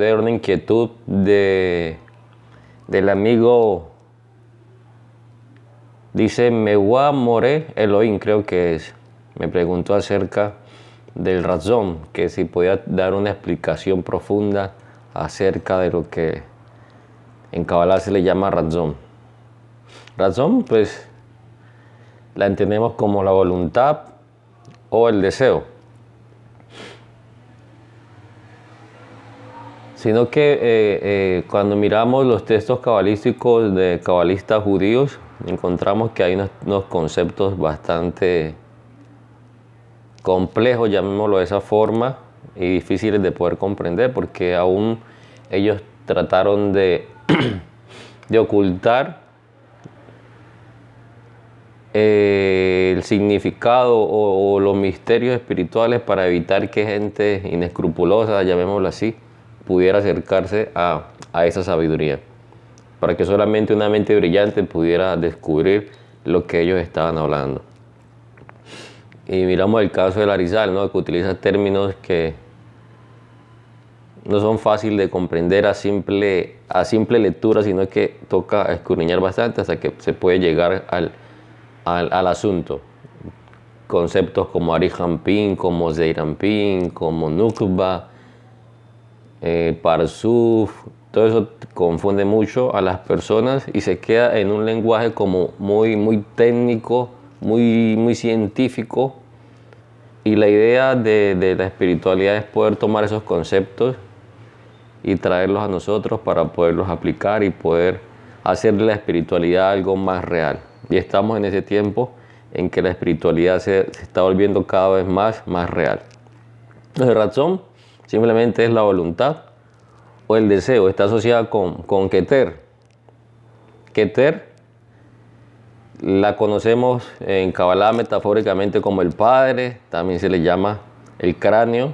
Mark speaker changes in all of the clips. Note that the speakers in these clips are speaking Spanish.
Speaker 1: responder una inquietud del amigo. Dice Mewa More Elohim, creo que es. Me preguntó acerca del razón, que si podía dar una explicación profunda acerca de lo que en Kabbalah se le llama razón. Razón, pues, la entendemos como la voluntad o el deseo. Sino que cuando miramos los textos cabalísticos de cabalistas judíos, encontramos que hay unos conceptos bastante complejos, llamémoslo de esa forma, y difíciles de poder comprender, porque aún ellos trataron de ocultar el significado o los misterios espirituales para evitar que gente inescrupulosa, llamémoslo así, pudiera acercarse a esa sabiduría, para que solamente una mente brillante pudiera descubrir lo que ellos estaban hablando. Y miramos el caso del Arizal, ¿no?, que utiliza términos que no son fáciles de comprender a simple lectura, sino que toca escudriñar bastante hasta que se puede llegar al asunto. Conceptos como Arihampin, como Zeirampin, como Nukba, Parsuf, todo eso confunde mucho a las personas y se queda en un lenguaje como muy técnico, muy científico. Y la idea de la espiritualidad es poder tomar esos conceptos y traerlos a nosotros para poderlos aplicar y poder hacer de la espiritualidad algo más real. Y estamos en ese tiempo en que la espiritualidad se está volviendo cada vez más real. La razón simplemente es la voluntad o el deseo. Está asociada con Keter. Keter la conocemos en Kabbalah metafóricamente como el Padre, también se le llama el cráneo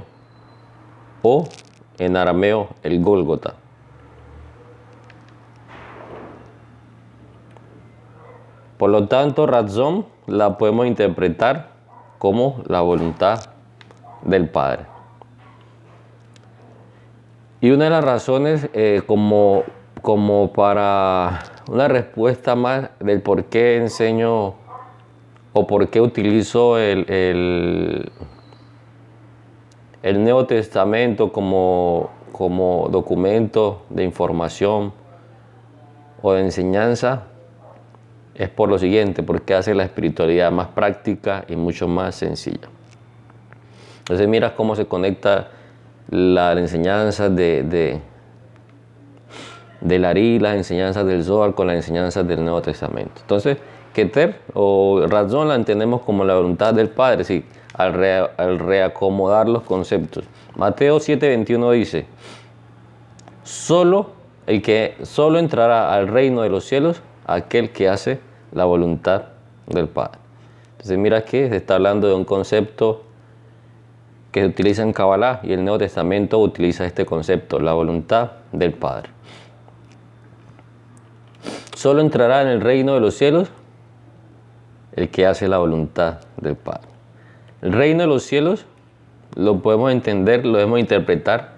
Speaker 1: o en arameo el Gólgota. Por lo tanto, razón la podemos interpretar como la voluntad del Padre. Y una de las razones como para una respuesta más del por qué enseño o por qué utilizo el Nuevo Testamento como documento de información o de enseñanza es por lo siguiente, porque hace la espiritualidad más práctica y mucho más sencilla. Entonces miras cómo se conecta la enseñanza del Ari, las enseñanzas del Zohar con las enseñanzas del Nuevo Testamento. Entonces, Keter o razón la entendemos como la voluntad del Padre, sí, al reacomodar los conceptos. Mateo 7:21 dice: solo entrará al reino de los cielos aquel que hace la voluntad del Padre. Entonces mira que se está hablando de un concepto que se utiliza en Kabbalah y el Nuevo Testamento utiliza este concepto, la voluntad del Padre. Solo entrará en el reino de los cielos el que hace la voluntad del Padre. El reino de los cielos lo podemos entender, lo debemos interpretar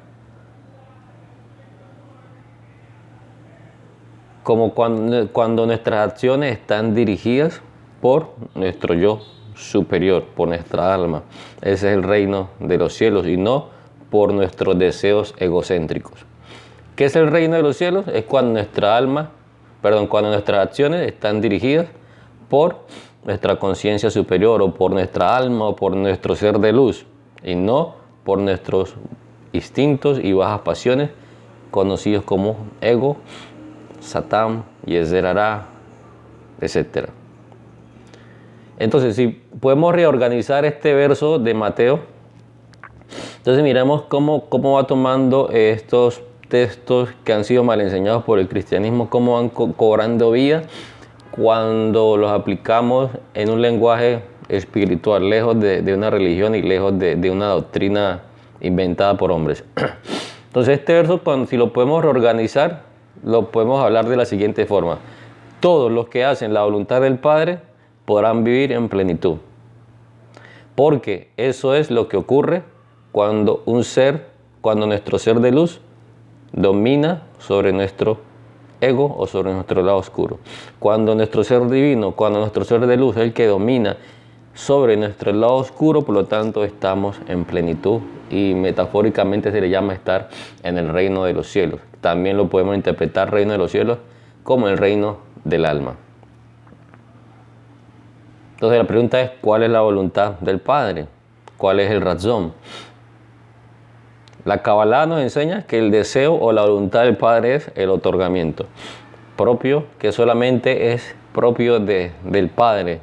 Speaker 1: como cuando nuestras acciones están dirigidas por nuestro yo superior, por nuestra alma. Ese es el reino de los cielos y no por nuestros deseos egocéntricos. ¿Qué es el reino de los cielos? Es cuando cuando nuestras acciones están dirigidas por nuestra conciencia superior o por nuestra alma o por nuestro ser de luz y no por nuestros instintos y bajas pasiones conocidos como ego, Satán, Yezer Hará, etc. Entonces, si podemos reorganizar este verso de Mateo, entonces miremos cómo va tomando estos textos que han sido mal enseñados por el cristianismo, cómo van cobrando vida cuando los aplicamos en un lenguaje espiritual, lejos de una religión y lejos de una doctrina inventada por hombres. Entonces este verso, si lo podemos reorganizar, lo podemos hablar de la siguiente forma: todos los que hacen la voluntad del Padre podrán vivir en plenitud, porque eso es lo que ocurre cuando nuestro ser de luz domina sobre nuestro ego o sobre nuestro lado oscuro. Cuando nuestro ser divino, cuando nuestro ser de luz es el que domina sobre nuestro lado oscuro, por lo tanto estamos en plenitud y metafóricamente se le llama estar en el reino de los cielos. También lo podemos interpretar reino de los cielos como el reino del alma. Entonces la pregunta es, ¿cuál es la voluntad del Padre? ¿Cuál es el razón? La Kabbalah nos enseña que el deseo o la voluntad del Padre es el otorgamiento propio, que solamente es propio del Padre.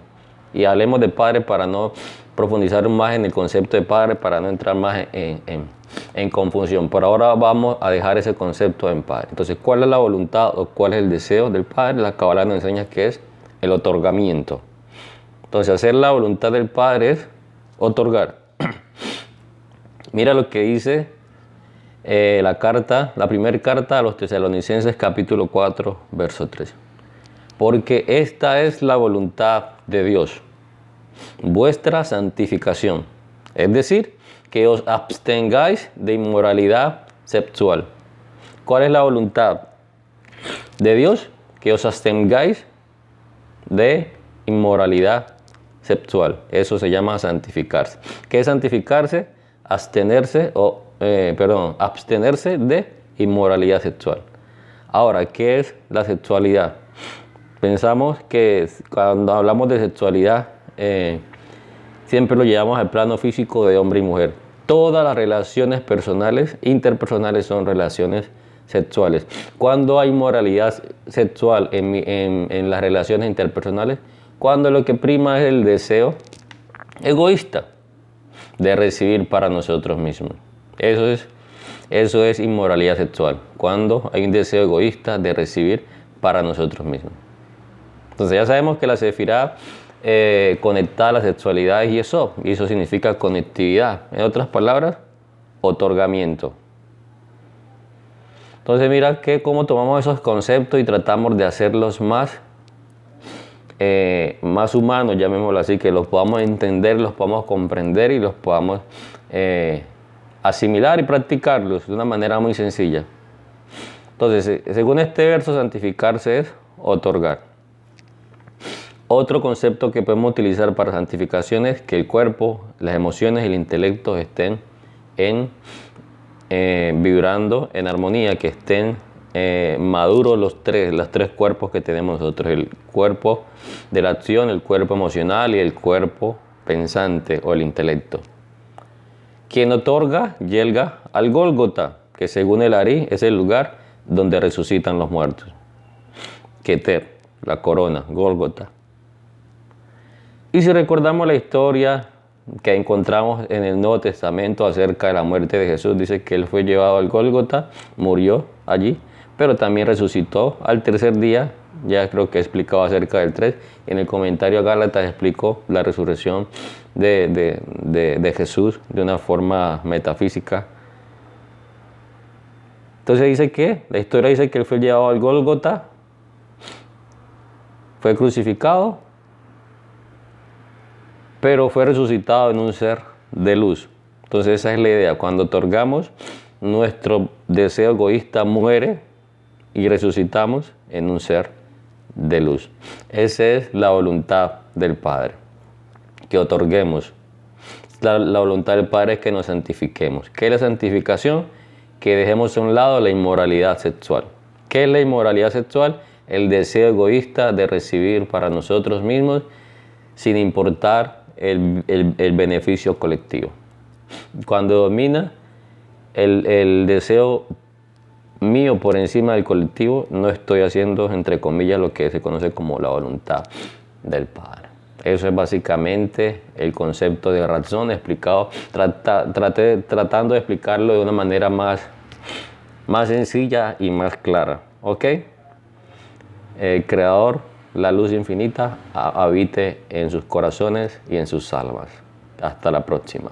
Speaker 1: Y hablemos de Padre para no profundizar más en el concepto de Padre, para no entrar más en confusión. Por ahora vamos a dejar ese concepto en Padre. Entonces, ¿cuál es la voluntad o cuál es el deseo del Padre? La Kabbalah nos enseña que es el otorgamiento. Entonces, hacer la voluntad del Padre es otorgar. Mira lo que dice la primera carta a los Tesalonicenses, capítulo 4, verso 3. Porque esta es la voluntad de Dios, vuestra santificación. Es decir, que os abstengáis de inmoralidad sexual. ¿Cuál es la voluntad de Dios? Que os abstengáis de inmoralidad sexual. Eso se llama santificarse. ¿Qué es santificarse? Abstenerse de inmoralidad sexual. Ahora, ¿qué es la sexualidad? Pensamos que cuando hablamos de sexualidad, siempre lo llevamos al plano físico de hombre y mujer. Todas las relaciones personales, interpersonales, son relaciones sexuales. Cuando hay moralidad sexual en las relaciones interpersonales, cuando lo que prima es el deseo egoísta de recibir para nosotros mismos. Eso es inmoralidad sexual, cuando hay un deseo egoísta de recibir para nosotros mismos. Entonces ya sabemos que la sefirá conecta a la sexualidad y eso significa conectividad. En otras palabras, otorgamiento. Entonces mira que cómo tomamos esos conceptos y tratamos de hacerlos más humanos, llamémoslo así, que los podamos entender, los podamos comprender y los podamos asimilar y practicarlos de una manera muy sencilla. Entonces, según este verso, santificarse es otorgar. Otro concepto que podemos utilizar para santificación es que el cuerpo, las emociones y el intelecto estén vibrando en armonía, que estén maduros los tres cuerpos que tenemos nosotros: el cuerpo de la acción, el cuerpo emocional y el cuerpo pensante o el intelecto. Quien otorga llega al Gólgota, que según el Ari es el lugar donde resucitan los muertos. Keter, la corona, Gólgota. Y si recordamos la historia que encontramos en el Nuevo Testamento acerca de la muerte de Jesús, dice que él fue llevado al Gólgota, murió allí, pero también resucitó al tercer día. Ya creo que he explicado acerca del 3. En el comentario a Gálatas explicó la resurrección de Jesús de una forma metafísica. Entonces dice que, la historia dice que él fue llevado al Gólgota, fue crucificado, pero fue resucitado en un ser de luz. Entonces esa es la idea. Cuando otorgamos, nuestro deseo egoísta muere y resucitamos en un ser de luz. Esa es la voluntad del Padre, que otorguemos. La voluntad del Padre es que nos santifiquemos. ¿Qué es la santificación? Que dejemos a un lado la inmoralidad sexual. ¿Qué es la inmoralidad sexual? El deseo egoísta de recibir para nosotros mismos sin importar el beneficio colectivo. Cuando domina el deseo mío por encima del colectivo, no estoy haciendo, entre comillas, lo que se conoce como la voluntad del Padre. Eso es básicamente el concepto de razón explicado, tratando de explicarlo de una manera más sencilla y más clara. ¿Ok? El Creador, la luz infinita, habite en sus corazones y en sus almas. Hasta la próxima.